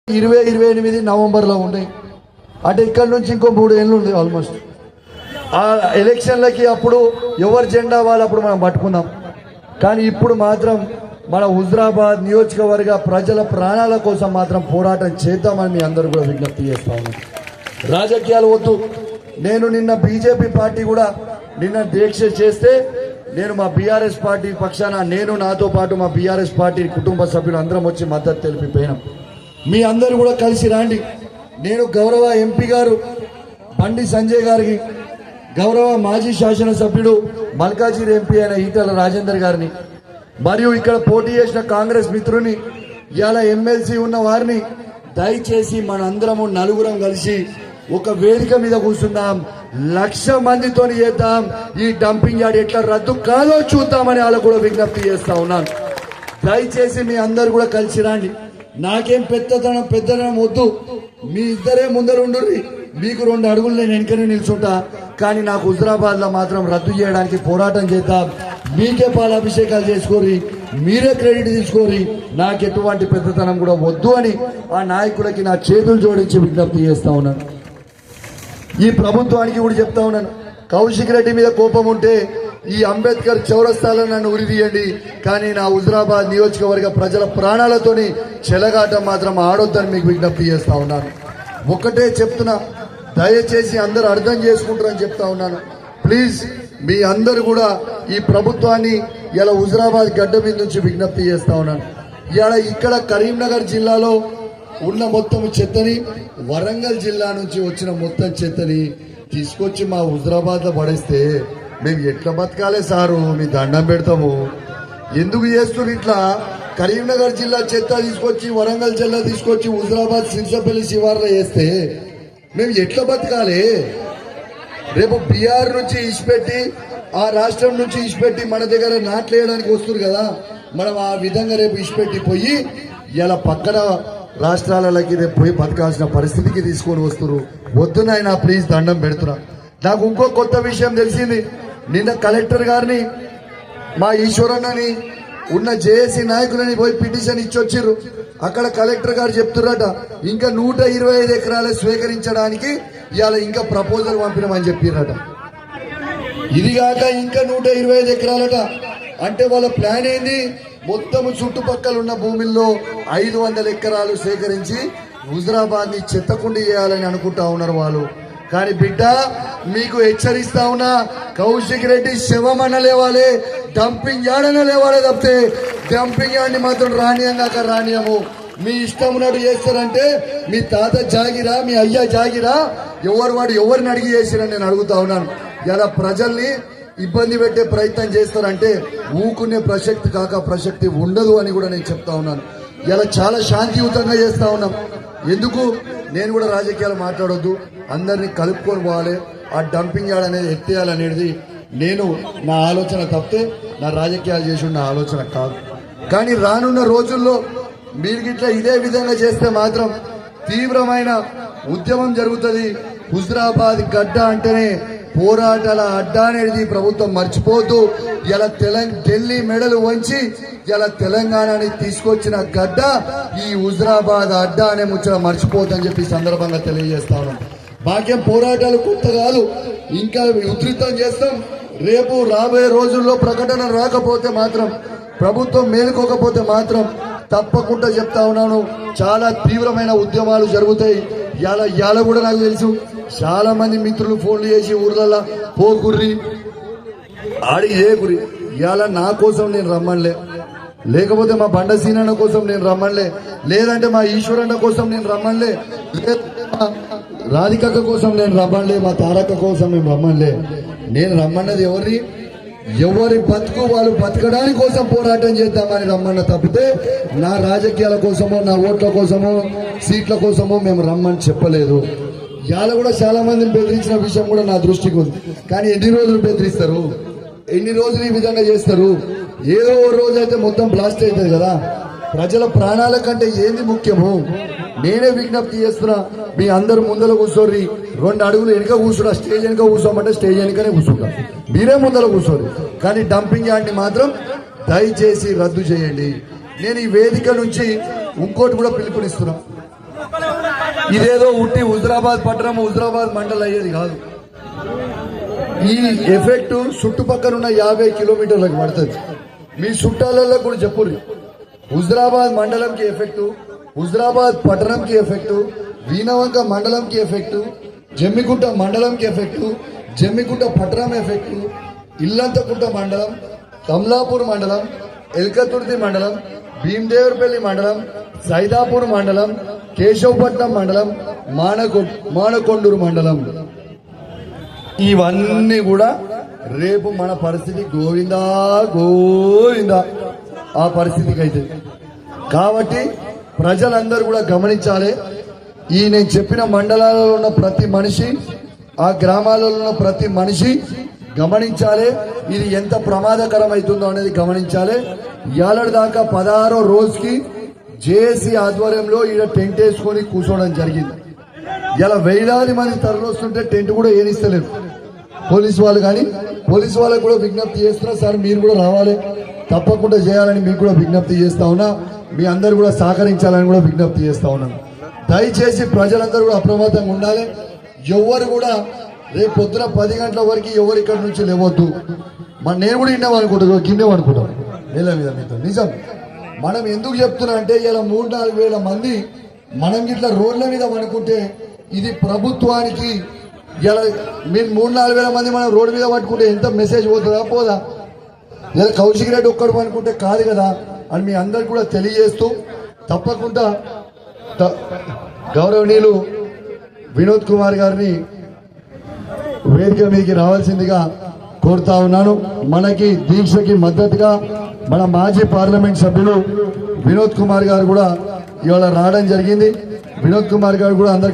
2028 నవంబర్లో ఉన్నాయి. అంటే ఇక్కడ నుంచి ఇంకో 3 ఏళ్ళు ఉంది ఆల్మోస్ట్. ఆ ఎలక్షన్లకి అప్పుడు ఎవరి జెండా వాళ్ళు అప్పుడు మనం పట్టుకున్నాం. కానీ ఇప్పుడు మాత్రం మన హుజరాబాద్ నియోజకవర్గ ప్రజల ప్రాణాల కోసం మాత్రం పోరాటం చేద్దామని మీ అందరూ కూడా విజ్ఞప్తి చేస్తా ఉన్నాం. రాజకీయాలు వద్దు. నేను నిన్న బీజేపీ పార్టీ కూడా నిన్న దీక్ష చేస్తే నేను మా బీఆర్ఎస్ పార్టీ పక్షాన నేను నాతో పాటు మా బీఆర్ఎస్ పార్టీ కుటుంబ సభ్యులు అందరం వచ్చి మద్దతు తెలిపిపోయినాం. మీ అందరూ కూడా కలిసి రండి. నేను గౌరవ ఎంపీ గారు బండి సంజయ్ గారికి, గౌరవ మాజీ శాసనసభ్యుడు మల్కాజిగిరి ఎంపీ అయిన ఈటల రాజేందర్ గారిని, మరియు ఇక్కడ పోటీ చేసిన కాంగ్రెస్ మిత్రుని, ఇవాళ ఎమ్మెల్సీ ఉన్న వారిని దయచేసి మనందరము నలుగురం కలిసి ఒక వేదిక మీద కూర్చుందాం. 1,00,000 మందితో చేద్దాం. ఈ డంపింగ్ యార్డ్ ఎట్లా రద్దు కాదో చూద్దామని వాళ్ళకు కూడా విజ్ఞప్తి చేస్తా ఉన్నాను. దయచేసి మీ అందరు కూడా కలిసి రండి. నాకేం పెద్దదనం వద్దు. మీ ఇద్దరే ముందరుండుర్రి. మీకు 2 అడుగులు నేను వెనుకనే నిల్చుంటా. కానీ నాకు హుజరాబాద్ లో మాత్రం రద్దు చేయడానికి పోరాటం చేద్దాం. మీకే పాలాభిషేకాలు చేసుకోరి, మీరే క్రెడిట్ తీసుకోరి. నాకు ఎటువంటి పెద్దతనం కూడా వద్దు అని ఆ నాయకులకి నా చేతులు జోడించి విజ్ఞప్తి చేస్తా ఉన్నాను. ఈ ప్రభుత్వానికి కూడా చెప్తా ఉన్నాను, కౌశిక్ రెడ్డి మీద కోపం ఉంటే ఈ అంబేద్కర్ చౌరస్తాలో నన్ను ఉరిదీయండి, కానీ నా హుజరాబాద్ నియోజకవర్గ ప్రజల ప్రాణాలతోని చెలగాటం మాత్రం ఆడొద్దని మీకు విజ్ఞప్తి చేస్తా ఉన్నాను. ఒకటే చెప్తున్నా, దయచేసి అందరూ అర్థం చేసుకుంటారని చెప్తా ఉన్నాను. ప్లీజ్ మీ అందరు కూడా ఈ ప్రభుత్వాన్ని ఇలా హుజరాబాద్ గడ్డ మీద నుంచి విజ్ఞప్తి చేస్తా ఉన్నాను. ఇక్కడ కరీంనగర్ జిల్లాలో ఉన్న మొత్తం చెత్తని, వరంగల్ జిల్లా నుంచి వచ్చిన మొత్తం చెత్తని తీసుకొచ్చి మా హుజరాబాద్ లో పడేస్తే మేము ఎట్లా బతకాలే సారు? మీ దండం పెడతాము. ఎందుకు చేస్తున్నారు ఇట్లా? కరీంనగర్ జిల్లా చెత్త తీసుకొచ్చి వరంగల్ జిల్లా తీసుకొచ్చి హుజరాబాద్ సింసపల్లి శివార్లో వేస్తే మేము ఎట్లా బతకాలి? రేపు బీహార్ నుంచి ఇచ్చిపెట్టి, ఆ రాష్ట్రం నుంచి ఇచ్చిపెట్టి మన దగ్గర నాట్లు వేయడానికి వస్తుంది కదా, మనం ఆ విధంగా రేపు ఇచ్చిపెట్టి పోయి ఇలా పక్కన రాష్ట్రాలకి రేపు పోయి బతకాల్సిన పరిస్థితికి తీసుకొని వస్తున్నారు. వద్దునైనా ప్లీజ్ దండం పెడుతున్నా. నాకు ఇంకో కొత్త విషయం తెలిసింది. నిన్న కలెక్టర్ గారిని, మా ఈశ్వరన్నని, ఉన్న జేఏసీ నాయకులని పోయి పిటిషన్ ఇచ్చొచ్చిర్రు. అక్కడ కలెక్టర్ గారు చెప్తున్నట ఇంకా 125 ఎకరాలు స్వీకరించడానికి ఇవాళ ఇంకా ప్రపోజల్ పంపినామని చెప్పిరట. ఇదిగాక ఇంకా 125 ఎకరాలట. అంటే వాళ్ళ ప్లాన్ ఏంది? మొత్తం చుట్టుపక్కల ఉన్న భూమిల్లో 500 ఎకరాలు సేకరించి హుజరాబాద్ ని చెత్తకుండి చేయాలని అనుకుంటా ఉన్నారు వాళ్ళు. కానీ బిడ్డ, మీకు హెచ్చరిస్తా ఉన్నా, కౌశిక్ రెడ్డి శవం అన్న లేవాలి, డంపింగ్ యార్డ్ అన్న లేవాలి తప్పితే డంపింగ్ యార్డ్ ని మాత్రం రానియము. మీ ఇష్టం ఉన్నట్టు చేస్తారంటే మీ తాత జాగిరా, మీ అయ్యా జాగిరా, ఎవరిని అడిగి చేసిరని నేను అడుగుతా ఉన్నాను. ఇలా ప్రజల్ని ఇబ్బంది పెట్టే ప్రయత్నం చేస్తారంటే ఊకునే ప్రసక్తి ఉండదు అని కూడా నేను చెప్తా ఉన్నాను. ఇలా చాలా శాంతియుతంగా చేస్తా ఉన్నాం. ఎందుకు? నేను కూడా రాజకీయాలు మాట్లాడొద్దు, అందరినీ కలుపుకొని పోవాలి, ఆ డంపింగ్ యార్డ్ అనేది ఎత్తేయాలనేది నా ఆలోచన తప్పితే నా రాజకీయాలు చేసి ఉన్న ఆలోచన కాదు. కానీ రానున్న రోజుల్లో మీరు గిట్లా ఇదే విధంగా చేస్తే మాత్రం తీవ్రమైన ఉద్యమం జరుగుతుంది. హుజరాబాద్ గడ్డ అంటేనే పోరాటాల అడ్డా అనేది ప్రభుత్వం మర్చిపోతూ ఇలా ఢిల్లీ మెడలు వంచి ఇలా తెలంగాణని తీసుకొచ్చిన గడ్డ ఈ హుజరాబాద్ అడ్డా అనే ముచ్చట మర్చిపోతుందని చెప్పి సందర్భంగా తెలియజేస్తా ఉన్నాం. భాగ్యం పోరాటాలు కొత్త కాదు, ఇంకా ఉధృతం చేస్తాం. రేపు రాబోయే రోజుల్లో ప్రకటన రాకపోతే మాత్రం, ప్రభుత్వం మేలుకోకపోతే మాత్రం తప్పకుండా చెప్తా ఉన్నాను, చాలా తీవ్రమైన ఉద్యమాలు జరుగుతాయి. ఇవాళ కూడా నాకు తెలుసు, చాలా మంది మిత్రులు ఫోన్లు చేసి ఊర్లలో పోకుర్రి ఆడికి చేయకుర్రి. ఇవాళ నా కోసం నేను రమ్మనిలే, లేకపోతే మా బండసీనన్న కోసం నేను రమ్మనిలే, లేదంటే మా ఈశ్వరన్న కోసం నేను రమ్మనిలే, మా రాధికక్క కోసం నేను రమ్మనిలే, మా తారక్క కోసం మేము రమ్మనిలే. నేను రమ్మన్నది ఎవరి బతుకు వాళ్ళు బతకడానికి కోసం పోరాటం చేద్దామని రమ్మన్న తప్పితే నా రాజకీయాల కోసమో, నా ఓట్ల కోసమో, సీట్ల కోసమో మేము రమ్మని చెప్పలేదు. ఇవాళ కూడా చాలా మందిని బెదిరించిన విషయం కూడా నా దృష్టికి ఉంది. కానీ ఎన్ని రోజులు బెదిరిస్తారు? ఎన్ని రోజులు ఈ విధంగా చేస్తారు? ఏదో రోజు అయితే మొత్తం బ్లాస్ట్ అవుతుంది కదా. ప్రజల ప్రాణాల కంటే ఏంది ముఖ్యము? నేనే విజ్ఞప్తి చేస్తున్నా, మీ అందరు ముందర కూర్చోర్రి, 2 అడుగులు వెనుక కూర్చున్నా. స్టేజ్ వెనుక కూర్చోమంటే స్టేజ్ వెనుకనే కూర్చుంటా, మీరే ముందర కూర్చోరు. కానీ డంపింగ్ యార్డ్ని మాత్రం దయచేసి రద్దు చేయండి. నేను ఈ వేదిక నుంచి ఇంకోటి కూడా పిలుపునిస్తున్నా. ఇదేదో ఉట్టి హుజరాబాద్ పట్టణం హుజరాబాద్ మండలం అయ్యేది కాదు. ఈ ఎఫెక్ట్ చుట్టుపక్కల ఉన్న 50 కిలోమీటర్లకు పడుతుంది. మీ చుట్టాలలో కూడా చెప్పుర్రి. హుజరాబాద్ మండలంకి ఎఫెక్ట్, హుజరాబాద్ పట్టణంకి ఎఫెక్ట్, వీణవంక మండలంకి ఎఫెక్ట్, జమ్మికుంట మండలంకి ఎఫెక్ట్, జమ్మికుంట పట్టణం ఎఫెక్ట్, ఇల్లంతకుంట మండలం, కమలాపూర్ మండలం, ఎల్కతుర్తి మండలం, భీమదేవరపల్లి మండలం, సైదాపూర్ మండలం, కేశవపట్నం మండలం, మానకొండూరు మండలం. ఇవన్నీ కూడా రేపు మన పరిస్థితి గోవిందా గోవిందా ఆ పరిస్థితికి అయితే. కాబట్టి ప్రజలందరూ కూడా గమనించాలి. ఈ నేను చెప్పిన మండలాలలో ఉన్న ప్రతి మనిషి, ఆ గ్రామాలలో ఉన్న ప్రతి మనిషి గమనించాలి. ఇది ఎంత ప్రమాదకరం అవుతుందో అనేది గమనించాలి. ఏడాది దాకా 16వ రోజుకి జేఏసీ ఆధ్వర్యంలో ఈడ టెంట్ వేసుకొని కూర్చోవడం జరిగింది. ఇలా వేలాది మంది తరలిస్తుంటే టెంట్ కూడా ఏనిస్తలేరు పోలీసు వాళ్ళు. కానీ పోలీసు వాళ్ళకు కూడా విజ్ఞప్తి చేస్తున్నా, సార్ మీరు కూడా రావాలి, తప్పకుండా చేయాలని మీకు కూడా విజ్ఞప్తి చేస్తా ఉన్నా. మీ అందరు కూడా సహకరించాలని కూడా విజ్ఞప్తి చేస్తా ఉన్నాను. దయచేసి ప్రజలందరూ కూడా అప్రమత్తంగా ఉండాలి. ఎవరు కూడా రేపు పొద్దున 10 గంటల వరకు ఎవరు ఇక్కడ నుంచి లేవద్దు. నేను కూడా విన్నామనుకుంటా, గిన్నెమనుకుంటాం నేల మీద మీతో. నిజం. మనం ఎందుకు చెప్తున్నా అంటే ఇలా 3-4 వేల మంది మనం ఇట్లా రోడ్ల మీద పడుకుంటే ఇది ప్రభుత్వానికి, ఇలా మీరు 3-4 వేల మంది మనం రోడ్డు మీద పట్టుకుంటే ఎంత మెసేజ్ పోతుందా పోదా? లేదా కౌశిక్ రెడ్డి ఒక్కడు పనుకుంటే కాదు కదా అని మీ అందరికి కూడా తెలియజేస్తూ, తప్పకుండా గౌరవనీయులు వినోద్ కుమార్ గారిని వేదిక మీదకి రావాల్సిందిగా కోరుతా ఉన్నాను. మనకి దీక్షకి మద్దతుగా మన మాజీ పార్లమెంట్ సభ్యులు వినోద్ కుమార్ గారు కూడా ఇవాళ రావడం జరిగింది. వినోద్ కుమార్ గారు కూడా అందరికీ